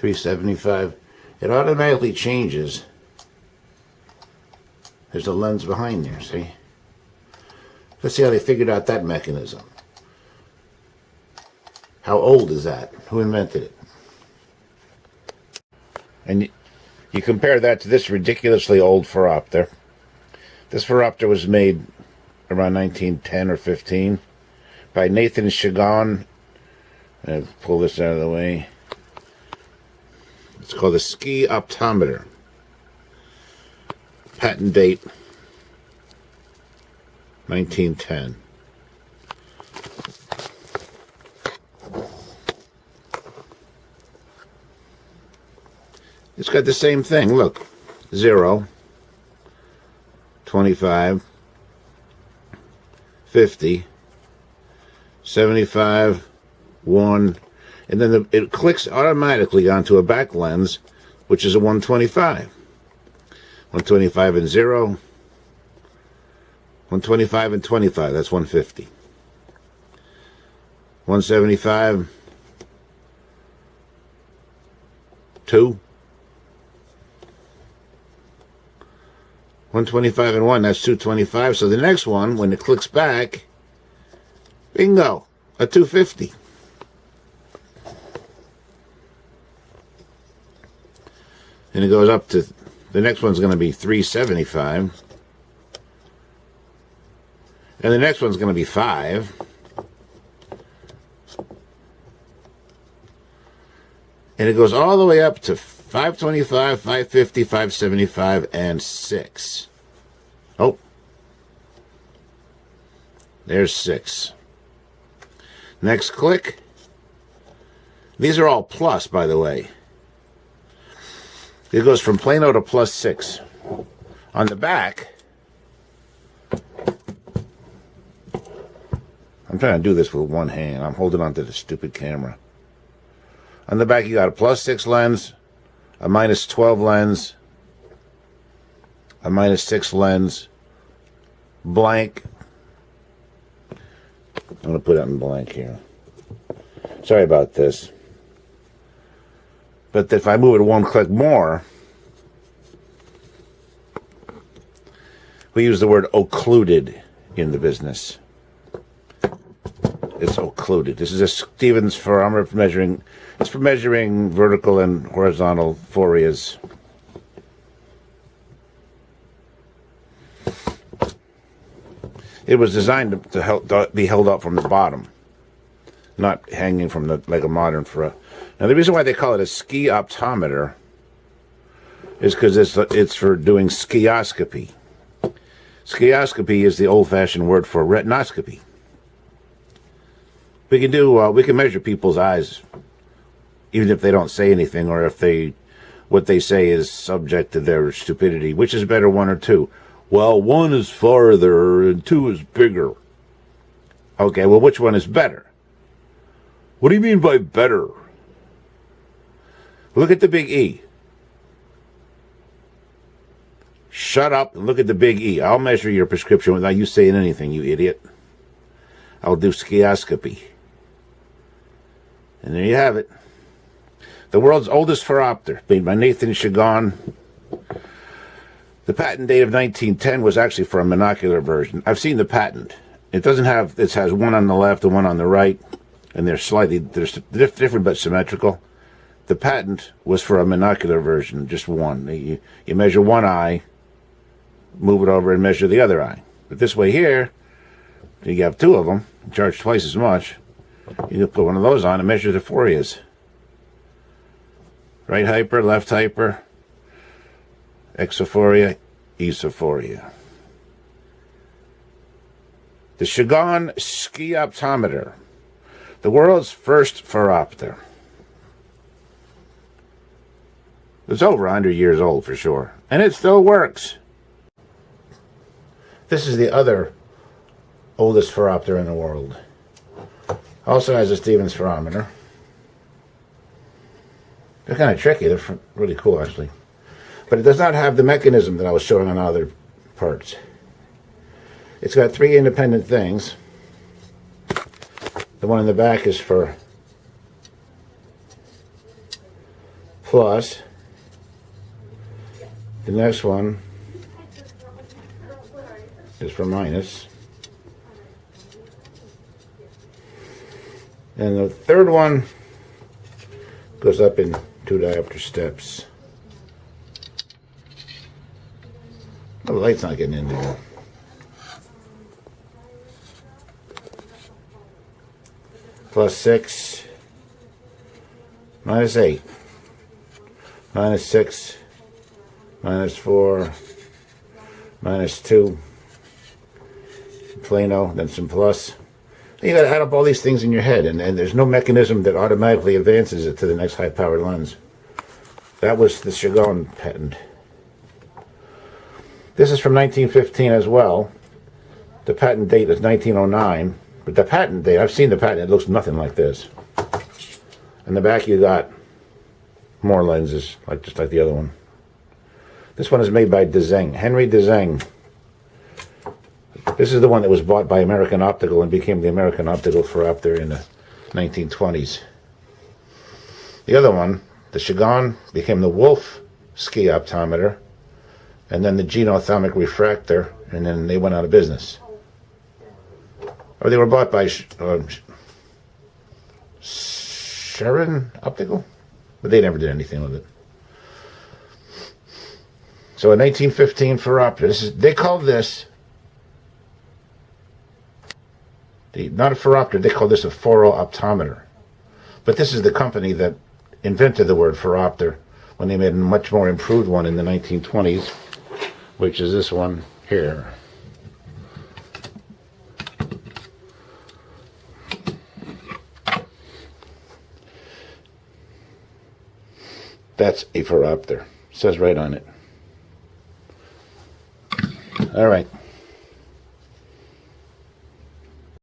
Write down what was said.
375. It automatically changes. There's a lens behind there, see? Let's see how they figured out that mechanism. How old is that? Who invented it? And you compare that to this ridiculously old Phoropter. This Phoropter was made around 1910 or 15 by Nathan Shigon. I'll pull this out of the way. It's called the Ski-Optometer. Patent date 1910. It's got the same thing. Look, 0, 25, 50, 75, 1, and then it clicks automatically onto a back lens, which is a 125. 125 and 0, 125 and 25, that's 150. 175, 2, 125 and 1, that's 225. So the next one, when it clicks back, bingo, a 250. And it goes up to, the next one's going to be 375. And the next one's going to be 5. And it goes all the way up to 525, 550, 575, and 6. Oh. There's 6. Next click. These are all plus, by the way. It goes from Plano to +6. On the back, I'm trying to do this with one hand. I'm holding on to the stupid camera. On the back, you got a +6 lens, a -12 lens, a -6 lens, blank. I'm going to put it in blank here. Sorry about this. But if I move it one click more, we use the word occluded in the business. It's occluded. This is a Stevens phoropter for measuring. It's for measuring vertical and horizontal forias. It was designed to be held up from the bottom, not hanging from like a modern Phoro. Now, the reason why they call it a Ski-Optometer is because it's for doing skioscopy. Skioscopy is the old-fashioned word for retinoscopy. We can measure people's eyes, even if they don't say anything, or if what they say is subject to their stupidity. Which is better, 1 or 2? Well, 1 is farther and 2 is bigger. Okay, well, which one is better? What do you mean by better? Look at the big E. Shut up and look at the big E. I'll measure your prescription without you saying anything, you idiot. I'll do skioscopy. And there you have it. The world's oldest Phoropter, made by Nathan Shigon. The patent date of 1910 was actually for a monocular version. I've seen the patent. It has one on the left and one on the right, and they're different but symmetrical. The patent was for a monocular version, just one. You measure one eye, move it over and measure the other eye. But this way here, you have 2 of them, charge twice as much. You can put one of those on and measure the forias. Right hyper, left hyper, exophoria, esophoria. The Shigon Ski-Optometer, the world's first Phoropter. It's over 100 years old for sure, and it still works. This is the other oldest Phoropter in the world. Also has a Stevens phoropter. They're kind of tricky. They're really cool, actually. But it does not have the mechanism that I was showing on other parts. It's got 3 independent things. The one in the back is for plus. The next one is for minus. And the third one goes up in 2 diopter steps. Oh, the light's not getting in there. Plus 6, minus 8, minus 6, minus 4, minus 2, Plano, then some plus. You got to add up all these things in your head, and there's no mechanism that automatically advances it to the next high-powered lens. That was the Shigon patent. This is from 1915 as well. The patent date is 1909, but the patent date, I've seen the patent, it looks nothing like this. In the back you got more lenses, just like the other one. This one is made by DeZeng, Henry DeZeng. This is the one that was bought by American Optical and became the American Optical Phoropter in the 1920s. The other one, the Shigon, became the Wolf Ski-Optometer, and then the Genothermic Refractor, and then they went out of business. Or they were bought by Sharon Optical, but they never did anything with it. So in 1915, Phoropter, they called this, not a Phoropter, they called this a Phoro-Optometer. But this is the company that invented the word Phoropter when they made a much more improved one in the 1920s, which is this one here. That's a Phoropter. It says right on it. All right.